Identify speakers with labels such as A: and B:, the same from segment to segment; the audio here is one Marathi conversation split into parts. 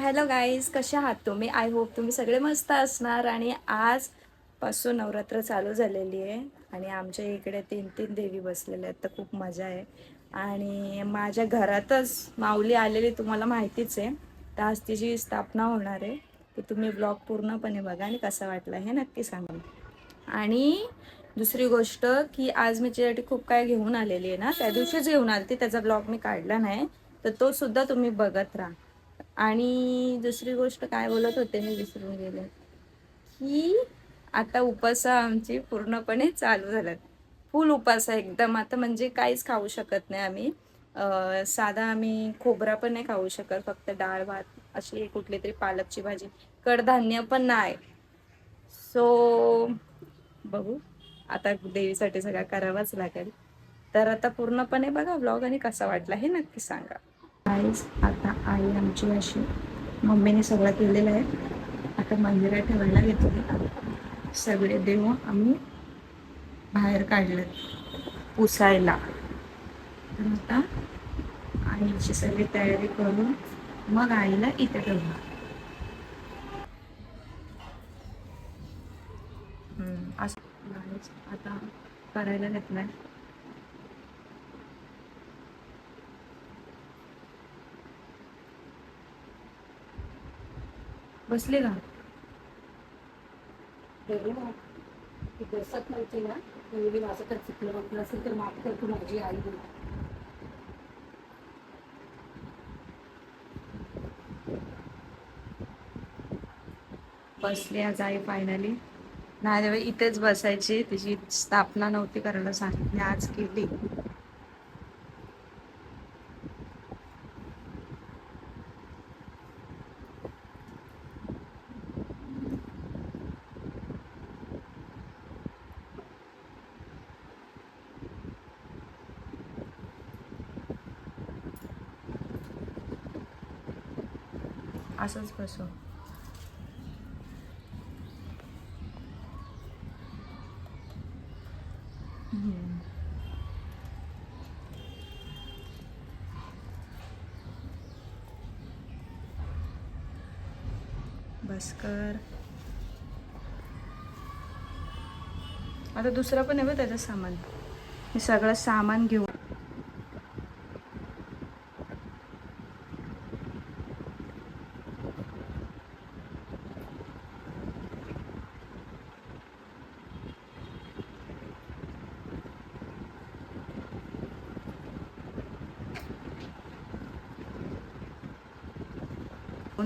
A: हॅलो गाईज, कसे आहात तुम्ही? आय होप तुम्ही सगळे मस्त असणार. आणि आजपासून नवरात्र चालू झालेली आहे आणि आमच्या इकडे 3-3 देवी बसलेल्या आहेत, तर खूप मजा आहे. आणि माझ्या घरातच माऊली आलेली तुम्हाला माहितीच आहे, तर आज तिची स्थापना होणार आहे. तर तुम्ही ब्लॉग पूर्णपणे बघा आणि कसा वाटला हे नक्की सांगा. आणि दुसरी गोष्ट की आज मी तिच्यासाठी खूप काय घेऊन आलेली आहे ना, त्या दिवशीच घेऊन आली, त्याचा ब्लॉग मी काढला नाही, तर तो सुद्धा तुम्ही बघत राहा. आणि दुसरी गोष्ट काय बोलत होते मी विसरून गेले, की आता उपास आमची पूर्णपणे चालू झाल्यात. फुल उपास आहे एकदम. आता म्हणजे काहीच खाऊ शकत नाही आम्ही. साधा आम्ही खोबरा पण नाही खाऊ शकत, फक्त डाळ भात, अशी कुठली तरी पालकची भाजी, कडधान्य पण नाही. सो बघू, आता देवीसाठी सगळं करावंच लागेल. तर आता पूर्णपणे बघा ब्लॉग आणि कसा वाटला हे नक्की सांगा. आता आई आमची अशी मम्मीने सगळं केलेलं आहे. आता मंदिरात ठेवायला घेतले. सगळे देव आम्ही बाहेर काढले पुसायला. तर आता आईची सगळी तयारी करून मग आईला इथे ठेवणार. असं आता करायला घेतलंय. बसले का?
B: बसत नव्हती ना, म्हणजे माझं तर चुकलं वाटलं असेल तर माफ कर तू, माझी आई.
A: बसली आज आई फायनली. नाही तेव्हा इथेच बसायची, तिची स्थापना नव्हती करायला सांगितली, आज केली. असंच बसू. बस कर. आता दुसरं पण आहे बघ त्याचं सामान. हे सगळं सामान घेऊन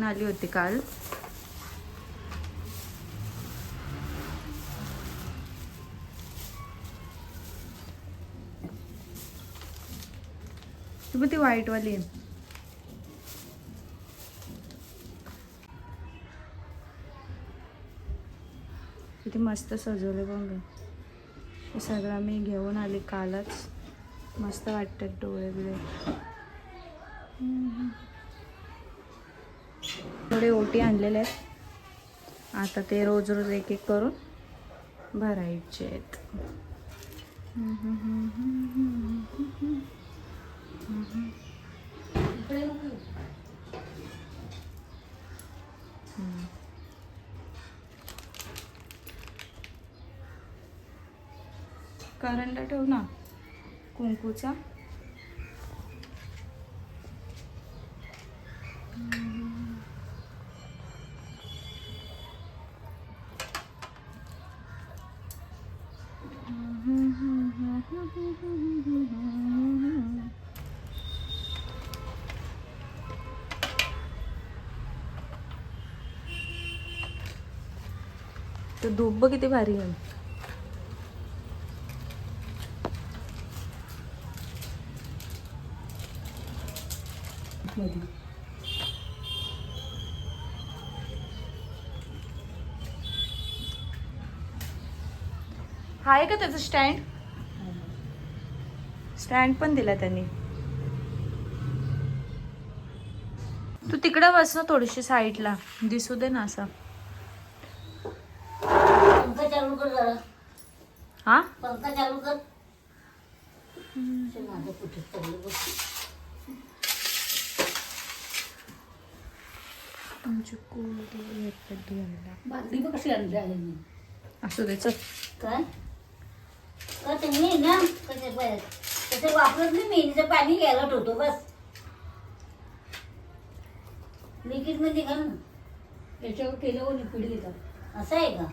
A: आली होती काल. तुम्ही ती व्हाईटवाली किती मस्त सजवले बघ. हे सगळं मी घेऊन आली कालच. मस्त वाटतात डोळे बिळे. थोडे ओटी आणलेले आहेत, आता ते रोज रोज एक एक करून भरायचे आहेत. करंडा ठेव ना कुंकूचा. तो धूप किती भारी आहे. आहे का त्याचं स्टँड? स्टँड पण दिला त्यांनी. तू तिकडे बस ना, थोडीशी साईडला दिसू दे ना असं.
B: पंखा चालू कर जरा.
A: हा,
B: पंखा चालू कर. माझं कुठे चालू बस. बादली बघ कशी आणली आहे मी.
A: असू दे चल.
C: काय का तुम्ही ना कसं वापरत नाही मेहंदीचं पाणी घ्यायला ठेवतो बस लिक्विड मध्ये घाल ना
B: याच्यावर केल्यावर लिक्विड घेतात.
C: असं आहे का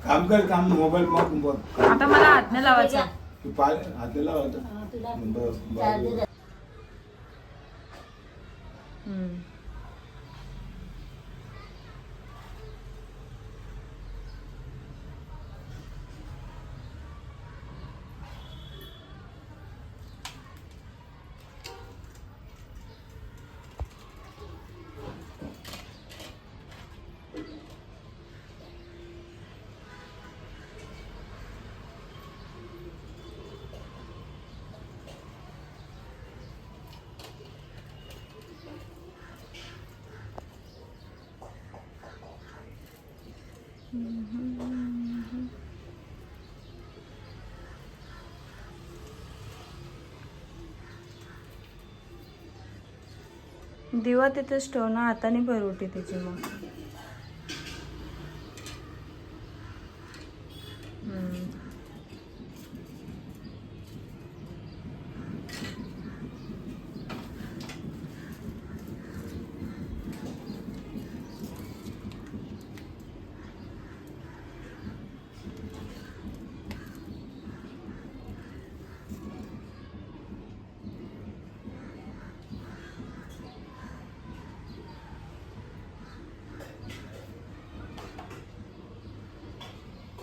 D: काम कर काम मोबाईल मग बघ
A: आता मला हात नाही लावायचा.
D: तू पाय हाताला लावतो
B: हा, तुला
D: बस
C: चालते
D: बस.
A: हम्म. दिवा तिथेच ठेव ना, हाताने भरवटी त्याची मग. हम्म.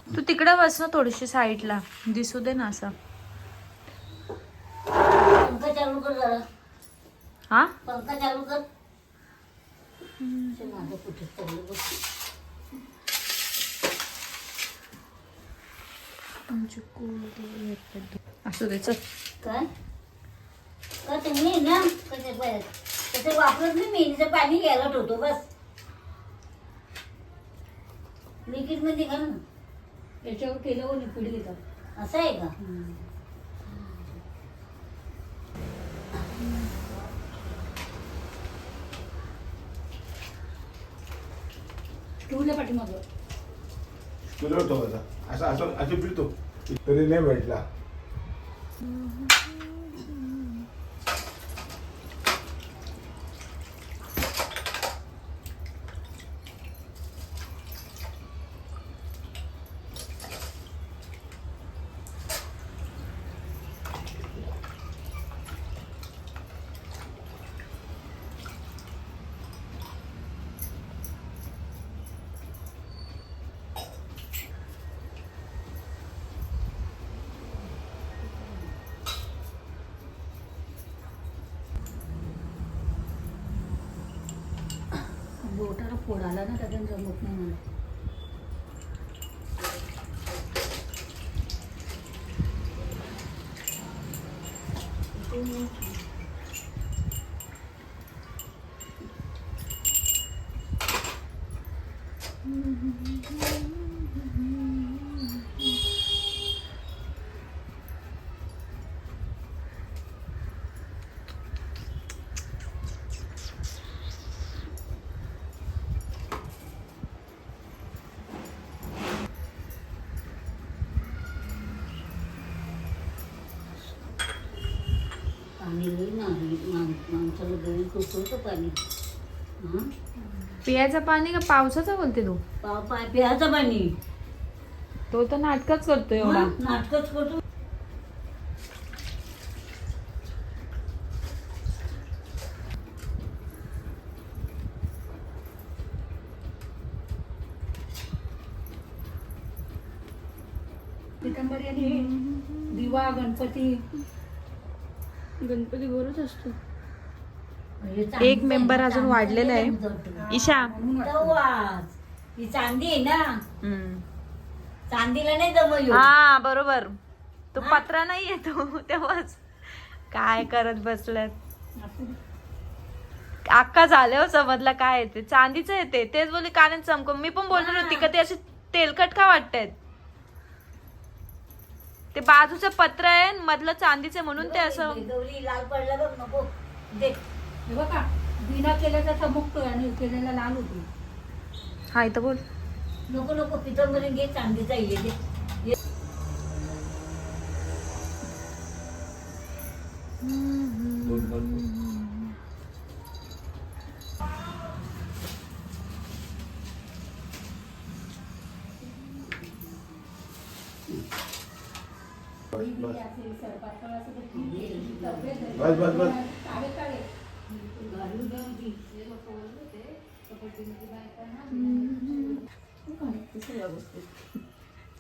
A: तू तिकडे बस ना थोडीशी साईडला, दिसू दे ना असं.
C: पंखा चालू कर जरा
A: हा
C: पंखा चालू कर ते माझं कुठे चालू बघ
A: असू दे चल.
C: काय का तुम्ही ना कसं वापरत नाही मेहंदीचं पाणी घ्यायला ठेवतो बस लिक्विड मध्ये घाल ना
B: याच्यावर केल्यावर लिक्विड घेतात.
C: असं आहे का
B: ठेवल्या पाठीमागं.
D: तुला ठेवायचा असं असं असं पिळतो तरी नाही भेटला.
B: बोटाला फोड आला ना त्याच्यानं जमत नाही मला.
C: पाणी लई नाही माणसाला गळी कुसळतं पाणी हां
A: पियाचं पाणी का पावसाचं बोलते तू?
C: प्यायचं पाणी
A: तो तर नाटकच करतो एवढा.
C: नाटकच करतो
B: पितांबरी आणि दिवा गणपती.
A: गणपती गोरच असतो.
C: म्हणजे
A: एक मेंबर अजून वाढलेला आहे. ईशा.
C: ही चांदी आहे ना
A: हम्म.
C: चांदीला नाही जमव
A: हा बरोबर. तो पत्रा नाही येतो तेव्हाच काय करत बसल्यात. अक्का झाले हो समजला काय येते. चांदीचं येते तेच बोलली कानात चमकून. मी पण बोलणार होती का ते असे तेलकट का वाटतायत. ते बाजूचं पत्र आहे मधलं चांदीचं म्हणून ते असं.
C: गौरी लाल पडला बघ नको दे.
B: हे बघा बिना केल्याचा चमकतोय आणि केलेला लाल होतो.
A: हा इथं बोल.
C: नको नको पितांबरी घे, चांदीचा ये दे.
D: दोन दोन बस बस बस.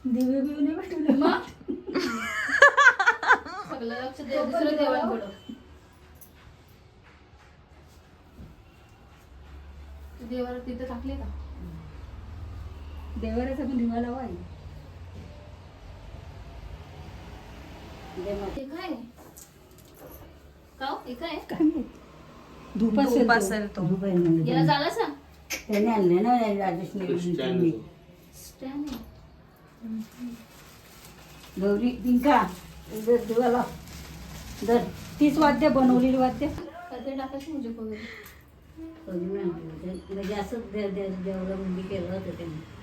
B: दिवे बिवे नाही भेटले मग
E: सगळं लक्ष दे दुसरं देवांकडं. तू देवाला तिथं टाकले का?
B: देवाऱ्याचा पण दिवा लावा आई.
C: दे मग.
E: हे काय का हो? हे काय
B: काय माहित. धूप
A: धूप
B: असेल
A: असेल तो.
C: धूप आहे म्हणजे.
E: याला झाला सांग
C: त्याने आणले ना राजेशने.
E: स्टँड आहे.
C: गौरी पिंका दर दिवा लाव. दर
B: तीच वाद्य बनवलेली वाद्य.
E: काहीतरी टाकायचं म्हणजे वगैरे.
C: म्हणजे असंच देवला मुंडी केलं होतं त्याने.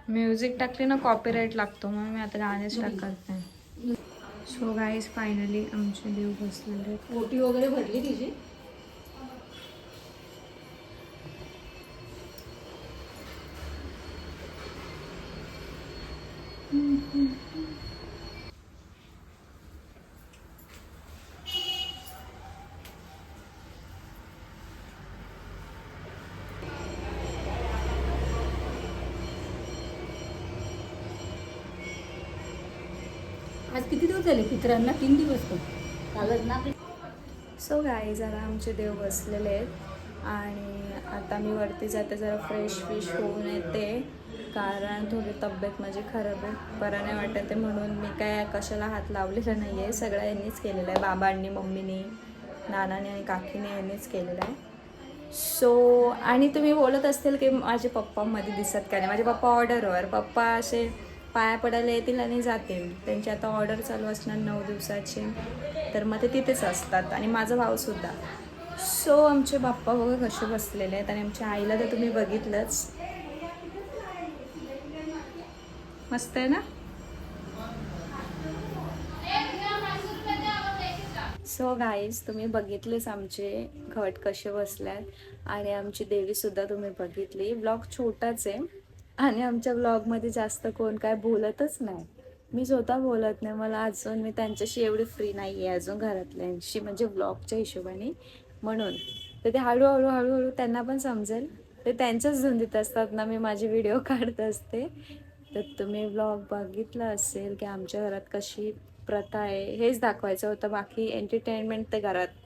A: म्युझिक टाकली ना कॉपीराईट लागतो, म्हणून मी आता गाणेच टाकत नाही. सो गाईज फायनली आमचे देव बसलेले आहेत.
B: ओटी वगैरे भरली तिची. आज किती दिवस झाले पितरांना? 3 दिवस पण.
C: चालत ना.
A: सो गाईज जरा आमचे देव बसलेले आहेत आणि आता मी वरती जाते, जरा फ्रेश होऊन येते, कारण थोडी तब्येत माझी खराब आहे, बरं नाही वाटत आहे, म्हणून मी काय कशाला हात लावलेला नाही आहे. सगळं यांनीच केलेलं आहे, बाबांनी, मम्मीनी, नानाने आणि काकीने यांनीच केलेलं आहे. सो आणि तुम्ही बोलत असतील की माझे पप्पा मध्ये दिसत का नाही. माझे पप्पा ऑर्डरवर, पप्पा असे पाया पडायला येतील आणि जातील. त्यांची आता ऑर्डर चालू असणार 9 दिवसाची, तर मग ते तिथेच असतात आणि माझा भाऊसुद्धा. सो आमचे बाप्पा बघा कसे बसलेले आहेत आणि आमच्या आईला तर तुम्ही बघितलंच, मस्त आहे ना. सो गाईज तुम्ही बघितलेच आमचे घट कसे बसल्यात आणि आमची देवीसुद्धा तुम्ही बघितली. ब्लॉग छोटाच आहे आणि आमच्या ब्लॉगमध्ये जास्त कोण काय बोलतच नाही. मी स्वतः बोलत नाही, मला अजून मी त्यांच्याशी एवढी फ्री नाही आहे अजून घरातल्यांशी, म्हणजे ब्लॉगच्या हिशोबाने, म्हणून तर ते हळूहळू त्यांना पण समजेल. ते त्यांच्याच धुंदीत असतात ना, मी माझे व्हिडिओ काढत असते. तर तुम्ही ब्लॉग बघितला असेल की आमच्या घरात कशी प्रथा आहे, हेच दाखवायचं होतं. बाकी एंटरटेनमेंट ते घरात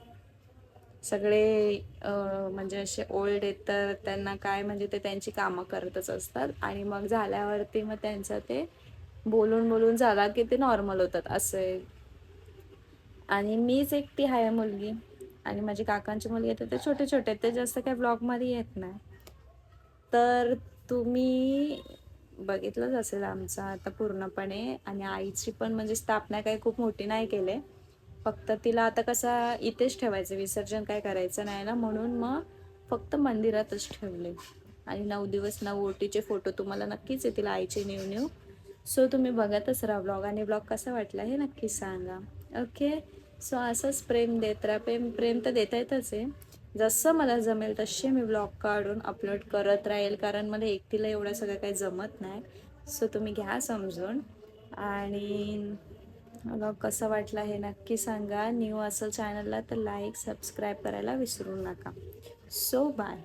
A: सगळे म्हणजे असे ओल्ड आहेत, तर त्यांना काय म्हणजे ते त्यांची कामं करतच असतात आणि मग झाल्यावरती मग त्यांचं ते बोलून झाला की ते नॉर्मल होतात असं आहे. आणि मीच एकटी आहे मुलगी आणि माझी काकांची मुलगी आहेत, ते छोटे आहेत, ते जास्त काय ब्लॉगमध्ये येत नाही. तर तुम्ही बघितलंच असेल आमचा आता पूर्णपणे. आणि आईची पण म्हणजे स्थापना काही खूप मोठी नाही केले, फक्त तिला आता कसा इथेच ठेवायचं, विसर्जन काय करायचं नाही ना, म्हणून मग फक्त मंदिरातच ठेवले. आणि 9 दिवस 9 ओटीचे फोटो तुम्हाला नक्कीच येतील आईचे न्यू. सो तुम्ही बघतच राहा ब्लॉग, आणि ब्लॉग कसा वाटला हे नक्कीच सांगा. ओके, सो असंच प्रेम देत राहा. प्रेम तर देता येतच आहे. जसं मला जमेल तसे मी ब्लॉग काढून अपलोड करत राहील, कारण मला एकटीला एवढं सगळं काही जमत नाही. सो तुम्ही घ्या समजून. आणि ब्लॉग कसा वाटला हे नक्की सांगा. न्यू असेल चॅनलला तर लाईक सबस्क्राईब करायला विसरू नका. So bye.